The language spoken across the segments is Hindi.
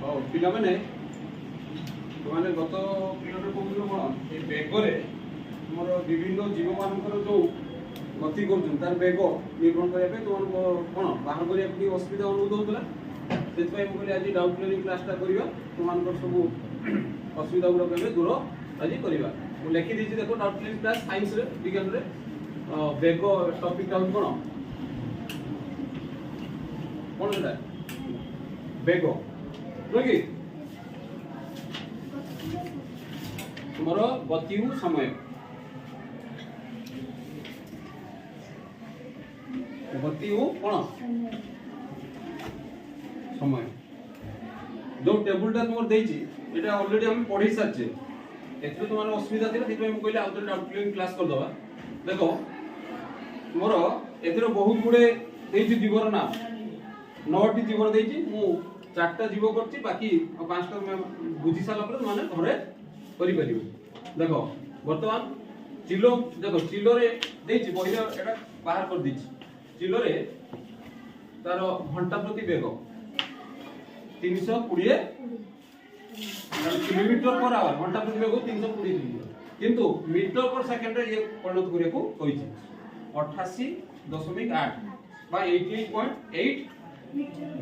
ହଉ ପିଲାମାନେ ସେମାନେ ଗତ ପିରିୟଡ଼ରେ କହୁଥିଲେ କ'ଣ ଏ ବେଗରେ ଆମର ବିଭିନ୍ନ ଜୀବମାନଙ୍କର ଯେଉଁ ଗତି କରୁଛନ୍ତି ତାର ବେଗ ନିରୂପଣ କରିବା ପାଇଁ ତୁମମାନଙ୍କୁ କ'ଣ ବାହାର କରିବାକୁ ଟିକେ ଅସୁବିଧା ଅନୁଭୂତ ହେଉଥିଲା। ସେଥିପାଇଁ ମୁଁ କହିଲି ଆଜି ଡାଉଟ୍ କ୍ଲିୟରିଂ କ୍ଲାସ୍ଟା କରିବା, ତୁମମାନଙ୍କର ସବୁ ଅସୁବିଧା ଗୁଡ଼ାକ ଏବେ ଦୂର ଆଜି କରିବା। ମୁଁ ଲେଖିଦେଇଛି ଦେଖ ଡାଉଟ୍ କ୍ଲିୟରିଂ କ୍ଲାସ୍ ସାଇନ୍ସରେ ବିଜ୍ଞାନରେ ବେଗ ଟପିକ୍ଟା ହେଉଛି କ'ଣ କ'ଣ ସେଟା ବେଗ ନୁହେଁ କି ତୁମର ଗତି ଓ ସମୟ। गति हो कौन समय जो टेबुलटा तुम देछि एटा ऑलरेडी हम पढ़ी सारछे एथि तुम असुविधा थिला थिबे हम कहले आउट डाउट क्लियरिंग क्लास कर दबा। देखो मोर एथिरो बहुत गुडे देछि जीवर ना 9टी जीवर देछि मु 4टा जीव करछि बाकी 5टा बुझी साला पर माने घरे करि परिबो। देखो वर्तमान चिलो देखो चिलो रे देछि बहिरा एटा बाहर कर दिछि चिलो रे तार घंटा प्रति बेग 320 किलोमीटर पर आवर घंटा प्रति बेग 320 किलोमीटर किंतु मीटर पर सेकंड रे ये परिणत करिया को कहिछि 88.8 बा 88.8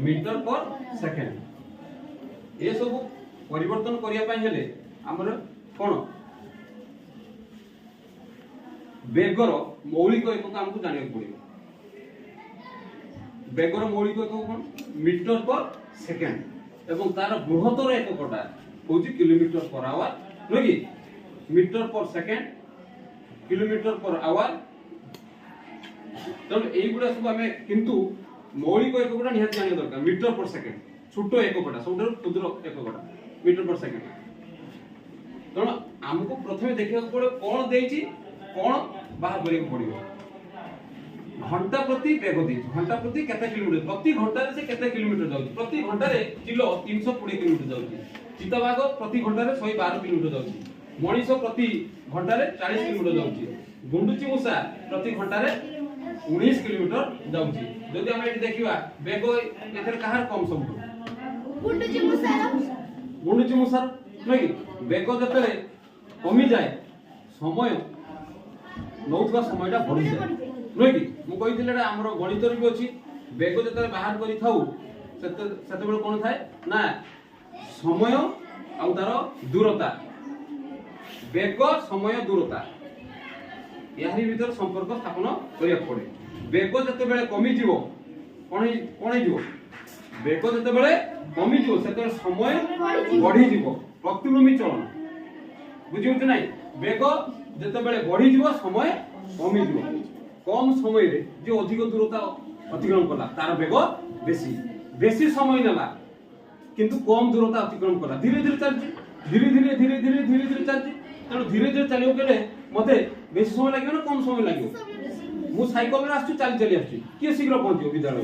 मीटर पर सेकंड। ये सब परिवर्तन करिया पय हेले हमर कोन बेगर मौलिक एकक हमकु जानिया पड़िबो। बेगर मौलिक एकक कोन मीटर पर सेकंड एवं तार बृहत्तर एककटा होची किलोमीटर पर आवर नो कि metre per second kilometre per our. तब एई गुडा सब हमें किंतु मौलिक एककटा निहात जानिया दरकार मीटर पर सेकंड छोटो एककटा सबटर क्षुद्र एककटा मीटर पर सेकंड। तो हमको प्रथमे देखिया पड़े कोन देछि कोन बाहर करिया पड़िबो। घंटा प्रति बेग देछि घंटा प्रति केते किलोमीटर प्रति घंटा रे से केते किलोमीटर जाउछि प्रति घंटा रे किलो 320 किलोमीटर जाउछि चिताबाघ प्रति घंटा रे 112 किलोमीटर जाउछि मनीष प्रति घंटा रे 40 किलोमीटर जाउछि गुंडुची मूसा प्रति घंटा रे 19 किलोमीटर जाउछि। जदि हम एठी देखिबा बेग एथर कहार कम सब गुंडुची मूसा नै बेग जतरे कमी जाए समय नौथवा समयटा बढ़ि जाए नै कि मु कहिथिले हमर गणित रे भी अछि बेग जतरे बाहर करि थाउ सेते बेले कोन थाए ना समय आ तार दूरता बेग समय दूरता याही भीतर संपर्क स्थापन करिया पड़े। बेग जते बेले कमी जीवो कोन जीवो बेग जते बेले कमी जीवो सेते समय बढ़ी जीवो प्रतिलोमी चलन बुझियो कि नै बेग जते बेले बढ़ी जीवो समय कमी जीवो कम समय रे जे अधिक दूरता अतिक्रमण कला तार बेग बेसी बेसी समय नेला किंतु कम दूरता अतिक्रमण कला धीरे धीरे चलछि धीरे धीरे धीरे धीरे धीरे धीरे चलछि तेणु धीरे धीरे चलियो केले मते बेसी समय लागियो ना कम समय लागियो। मु साइकल रे आछी चली चली आछी के शीघ्र पहुंचियो विद्यालय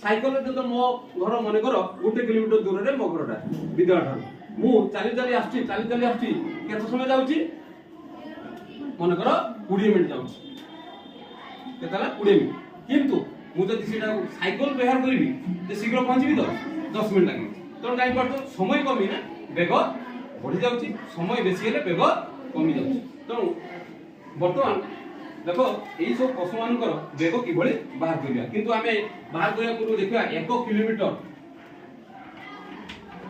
साइकल रे तो मो घर मने कर 1 किलोमीटर दूर रे मो घरटा विद्यालय ठार मु चली चली आछी केते समय जाउची मने कर 20 मिनिट जाउची केतला 20 मिनिट किंतु मु जदि सेटा साइकल व्यवहार करिवि ते शीघ्र पहुंचीबि तो 10 मिनिट लागिबो। तो काई पड़तो समय कमी ना बेग बढ़ी जाउची समय बेसी हेले बेग कमी जाउची। तो वर्तमान देखो एई सब पशु मानकर बेग किभଳି बाहर करिया किंतु हमें बाहर करिया पूर्व देखिया 1 किलोमीटर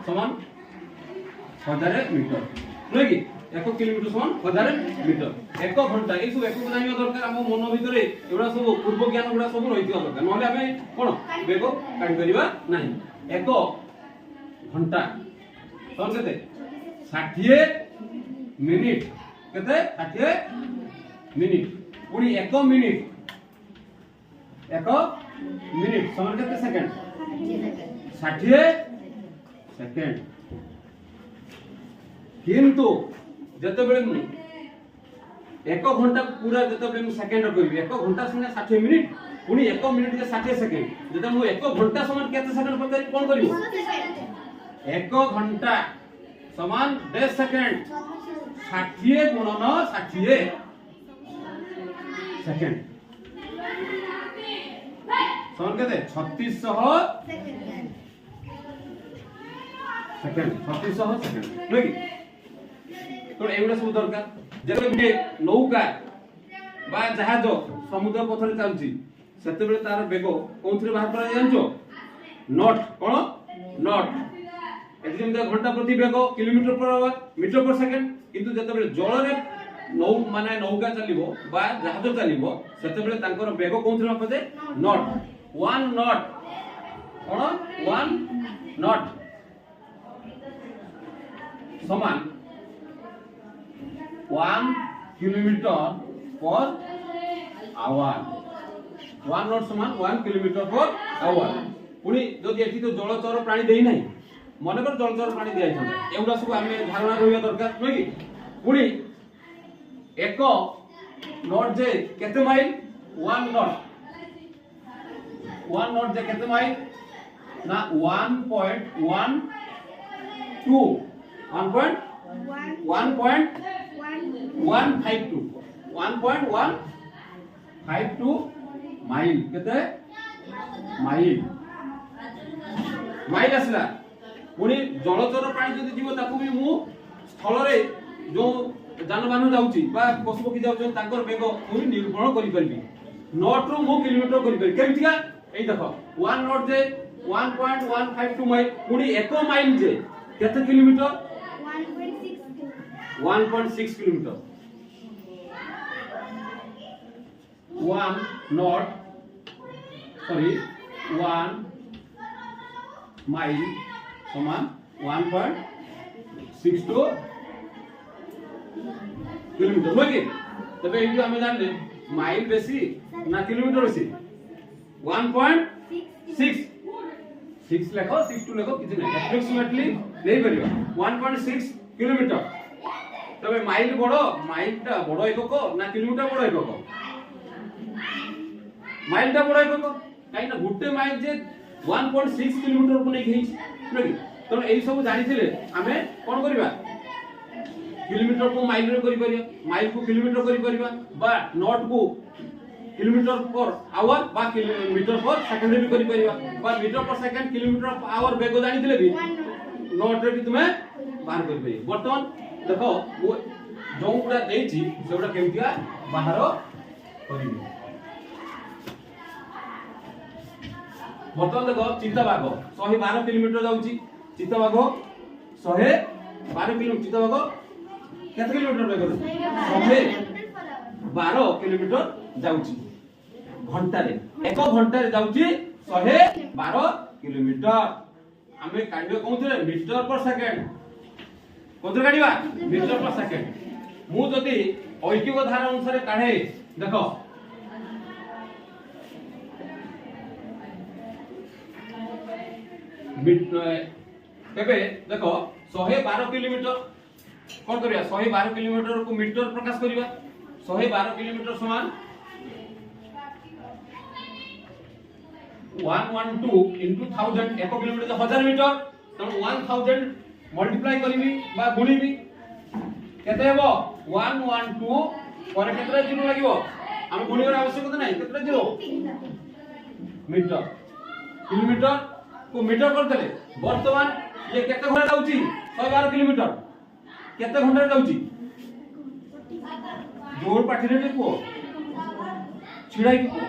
समान 1000 मीटर नै कि 1 किलोमीटर समान 1000 मीटर 1 घंटा ए सब एकक जानिया दरकार हम मन भितरे एबडा सब पूर्व ज्ञान गुडा सब रहिथिया दरकार नहले हमें कोन बेग काढी परिबा नाही। 1 घंटा समान केते 60 मिनिट केते 60 मिनिट पुणी 1 मिनिट समान केते सेकंड 60 सेकंड किंतु जते बेले 1 घंटा पूरा जते बेले सेकंड करबी 1 घंटा संगे 60 मिनिट पुणी 1 मिनिट के 60 सेकंड जते मु 1 घंटा समान केते सेकंड पकड़ी कोन करिवो 1 घंटा समान 10 सेकंड 60 गुणन 60 सेकंड समान केते 3600 सेकंड 3600 सेकंड नुहे कि तो एगुड़ा सब दरकार जेते गुटे नौका बा जहाज समुद्र पथरे चलची सेते बेले तार बेग कोनथरे बाहर करा जानचो नॉट कोन नॉट एदिन घंटा प्रति बेग kilometre per hour metre per second किंतु जेते बेले जल रे नौ माने नौका चलिबो बा जहाज चलिबो सेते बेले तांकर बेग कोनथरे मापे नॉट 1 नॉट कोन 1 नॉट समान 1 किलोमीटर पर आवर 1 नॉट समान 1 किलोमीटर पर आवर पुनी जदि एठी तो जलचर प्राणी देई नाही मने कर जलचर प्राणी देई छन एउडा सब आमे धारणा रहिया दरकार नै कि पुनी एक नॉट जे केते माइल 1 नॉट जे केते माइल ना 1.1 2 1.152 माइल केते माइल माइल असला पुनी जलचर प्राणी जदि जीव ताकू भी मु स्थल रे जो जानबाहन जाउची बा पशु पक्षी जाउची तांकर बेग पुनी निरूपण करि परबी नॉट रो मु किलोमीटर करि परबी केमितिका एई देखो 1 नॉट जे 1.152 माइल पुनी 1 माइल जे केते kilometre 1.6 kilometre 1 not sorry 1 mile समान 1.62 किलोमीटर हो कि तबे एई हमें जानले माइल बेसी ना किलोमीटर बेसी 1.6 6 लेखो 62 लेखो किछि नै एप्रोक्सीमेटली नै परिबा 1.6 किलोमीटर तबे माइल टा बड़ो एकक ना किलोमीटर बड़ो एकक माइल टा बड़ो एकक काई ना गुटे माइल जे 1.6 किलोमीटर को नै घेई नै तो एई सब जानि थिले हमें कोन करबा किलोमीटर को माइल रे करि परिया माइल को किलोमीटर करि परिबा बा नॉट को किलोमीटर पर आवर बा किलोमीटर पर सेकंड रे भी करि परिबा बा metre per second kilometre per hour बेग जानि थिले भी नॉट रे भी तुमे बाहर करि परिबा वर्तमान देखो वो जो गुडा देछि सेउडा केमतिया बाहर करिबी वर्तमान देखो चिताबाघ 112 किलोमीटर जाउची चिताबाघ 112 किलोमीटर चिताबाघ केते किलोमीटर बेग 112 किलोमीटर जाउची घंटा रे 1 घंटा रे जाउची 112 किलोमीटर हमें काढियो कोनथरे metre per second कोनथरे काढिबा metre per second मु जदी ऐकिक धारा अनुसार काढे देखो तेबे देखो 112 किलोमीटर कोन करिया 112 किलोमीटर को मीटर प्रकाश करिया 112 किलोमीटर समान 112 into 1000 1 किलोमीटर 1000 मीटर तो 1000 मल्टीप्लाई करबी बा गुणीबी केते हेबो 112 पर केतरा जीरो लागिवो हम गुणीर आवश्यकता नै केतरा जीरो मीटर किलोमीटर को मीटर कर देले वर्तमान ये केते घंटा जाउची 112 किलोमीटर केते घंटा जाउची जोर पाठिरे देखो छिड़ाई को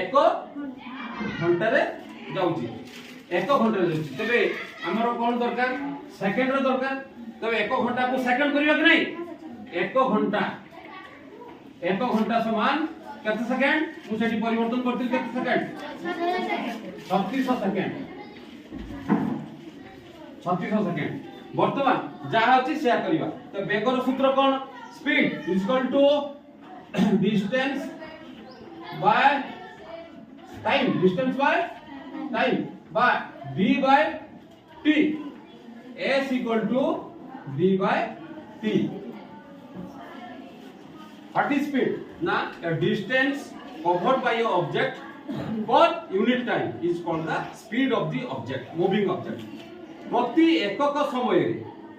1 घंटा रे जाउची 1 घंटा रे जाउची तबे हमरो कोन दरकार सेकंड रे दरकार तबे 1 घंटा को सेकंड करियो कि नै 1 घंटा समान केते सेकंड मु सेठी परिवर्तन करथिल केते सेकंड 3600 सेकंड 3600 सेकंड वर्तमान जा होची शेयर करिवा तो वेगर सूत्र कोन speed is equal to distance by time distance by time by v by t s equal to v by t what is speed na a distance covered by a object per unit time is called the speed of the object moving object प्रति एकक समय रे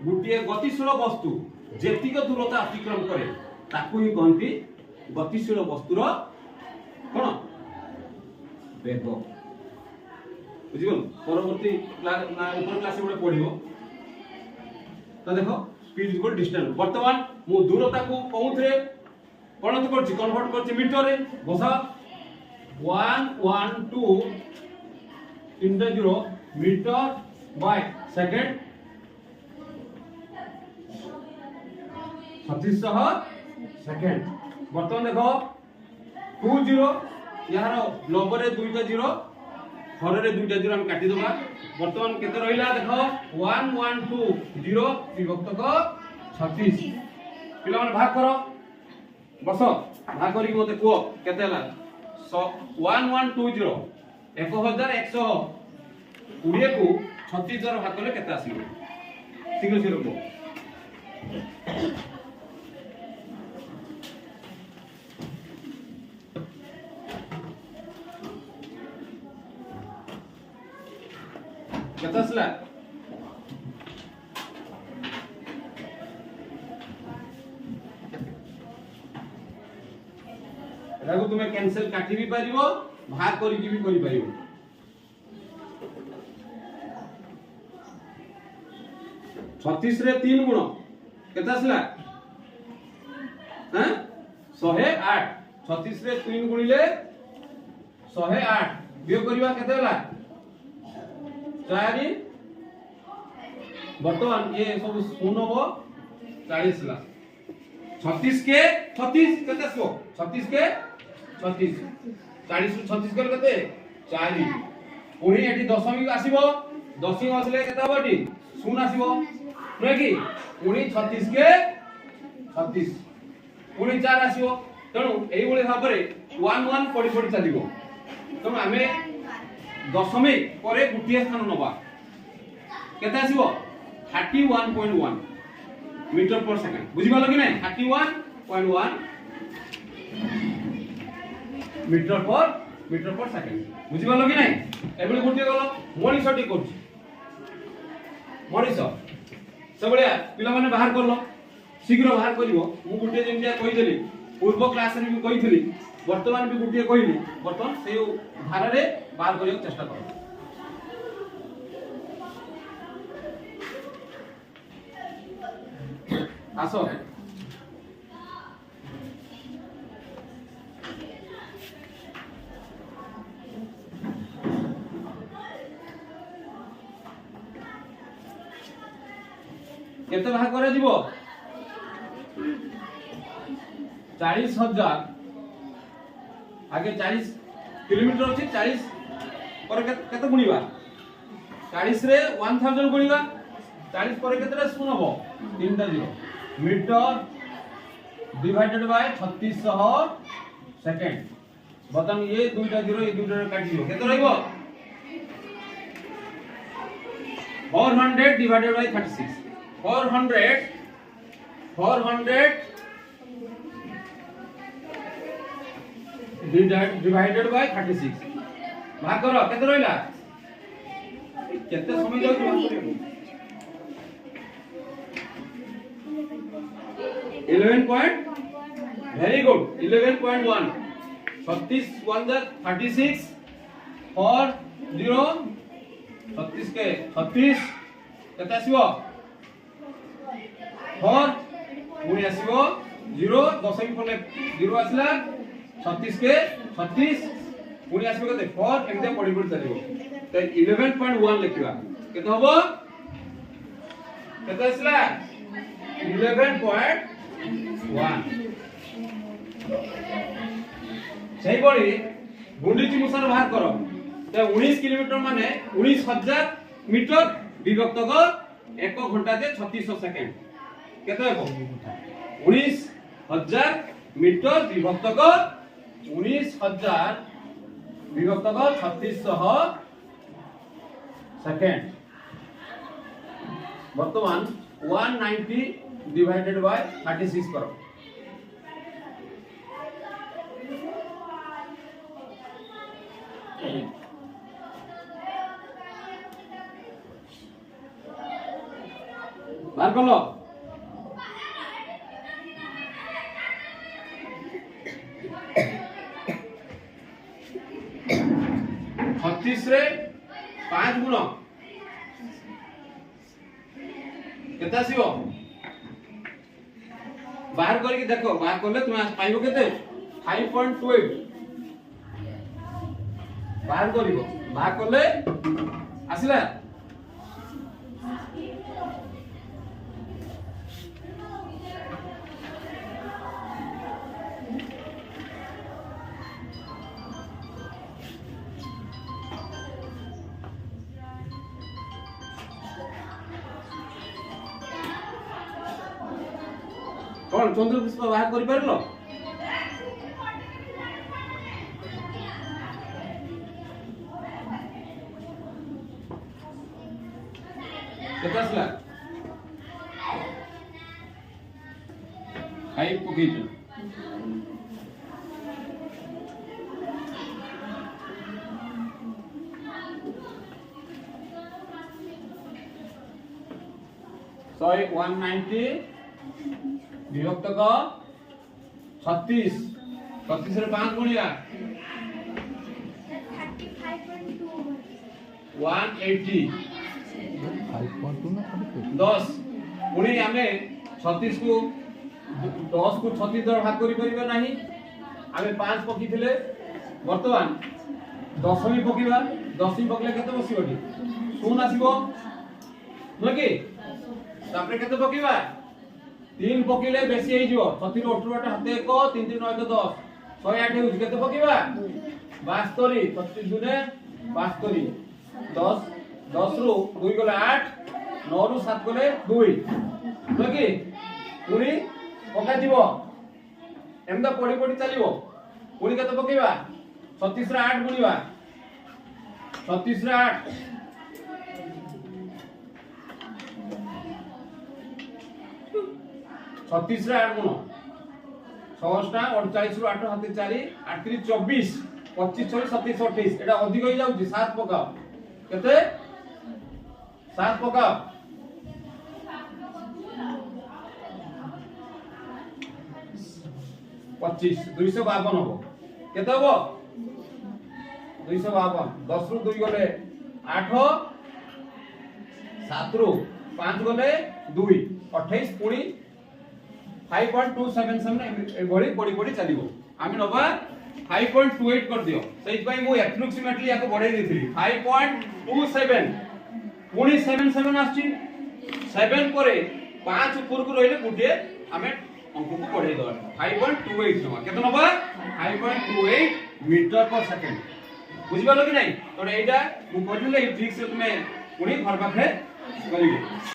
गुटिए गतिशील वस्तु जेतिक दूरता अतिक्रम करे ताकू ही कहंती गतिशील वस्तुर कोन वेग बुझिगल परवर्ती क्लास ना ऊपर क्लास में पढ़िबो तो देखो स्पीड इक्वल डिस्टेंस वर्तमान मु दूरता को कोउथरे गणित करछि कन्वर्ट करछि मीटर रे बसा 112 into 0 metre by second 3600 second वर्तमान देखो 20 यार लबरे दुईटा जीरो हररे दुईटा जीरो हम काटी दबा वर्तमान केते रहिला देखो 112 विभक्त को 36 पिला माने भाग करो बस भाग करी मते को केते हला 1120 1100 20 को 36 द्वारा भाग करले केते आसीबो शीघ्र शीघ्र को केते आसला एटाको तुमे कैंसिल काटी भी पारिबो भाग करी भी करि पारिबो 36 रे 3 गुण केते आसला हैं 108 36 रे 3 गुणिले 108 वियोग करिवा केते होला 4 वर्तमान ये सब शून्य हो 40 ला 36 के 36 केते आसबो 36 के 36 40 36 कर केते 4 पुणी एठी दशमिक आसीबो दशमिक आसले केते हबो एठी शून्य आसीबो नै कि पुणी 36 के 36 पुणी 4 आसीबो तणु एई भली भाबरे 1 1 पडी पडी चलिबो तणु आमे दशमिक परे गुटिया स्थान नबा केते आसीबो 31.1 मीटर पर सेकंड बुझि पालो कि नै 31.1 मीटर पर सेकंड बुझि पालो कि नै एबळे गुटिया गलो मनिषटी करछ मनिष सबळे पिला माने बाहर करलो शीघ्र बाहर करिवो मु गुटिया जेंतिया कहि देली पूर्व क्लास रे भी कहिथिली वर्तमान भी गुटिया कहिली वर्तमान से धारा रे बाहर करियो चेष्टा करो आसो केते भाग करे जीवो 40,000 आगे 40 किलोमीटर अछि 40 पर केते गुणीबा 40 रे 1000 गुणीबा 40 पर केते शून्य हो 3 टा zero metre divided by 3600 second बतन ये दुईटा जीरो ये दुईटा काटी दियो केते रहइबो 400 डिवाइडेड बाय 36 400 डिवाइडेड बाय 36 भाग करो केते रहइला केते समय जाउ भाग करियो 11 पॉइंट वेरी गुड 11.1 36 1 36 4 0 36 के 36 केते आसीबो 4 पुणी आसीबो 0 दशमिक पले 0 आसला 36 के 36 पुणी आसीबो केते 4 एमते पडी पडी चलिबो तो 11.1 लिखिबा केते हबो केते आसला 11.1 सही बड़ी गुंडीची मुसार बाहर करो तो 19 किलोमीटर माने 19,000 मीटर विभक्त को 1 घंटा से 3600 सेकंड केते हो 19,000 मीटर विभक्त को 19,000 विभक्त को 3600 सेकंड वर्तमान 190 डिवाइडेड बाय 36 करो बाहर कर लो रे 5 गुण केते आसीबो बाहर करके देखो बाहर करले तुम पाइबो केते 5.28 बाहर करिवो बाहर करले आसिला कौन चंद्रपुष्प बाहर करि परलो केतासला 5 पकेज सॉरी 190 विभक्त का 36 36 रे 5 गुणिया 180 10 पुणी आमे 36 को 10 को 36 द्वारा भाग करि परिबा नाही आमे 5 पकी थिले वर्तमान 10 भी पकीबा 10 भी पकले केते बसिबडी शून्य आसीबो नकी तापरे केते पकीबा 3 पकीले बेसी हे जिवो 36 18 हाते 1 3 3 9 10 108 होउछ केते पकीबा 72 36 गुने 72 10 10 रु 2 गले 8 9 रु 7 गले 2 नकी पुनी पका जिवो एमदा पडी पडी चलिवो पुनी केते पकीबा 36 रे 8 गुणीबा 36 रे 8 36 रे 8 गुण 6 टा 48 रु 8 हाते 4 8 3 24 25 6 27 28 एटा अधिक होई जाउची 7 पकाओ केते 7 पकाओ 25 252 हो केते हो 252 10 रु 2 गले 8 7 रु 5 गले 2 28 पुणी 5.277 एभଳି पड़ी पड़ी चलिबो आमी नबा 5.28 कर दियो सेहि पई मु एप्रोक्सीमेटली याको बढ़ाई देथिली 5.27 पुणी 77 आछि 7 परे 5 ऊपर को रहिले गुटे आमे अंक को बढ़ाई दवा 5.28 नबा केतो नबा 5.28 मीटर पर सेकंड बुझिबालो कि नै तो एटा मु कहले ठीक से तुमे पुणी घर पाखे करिबो।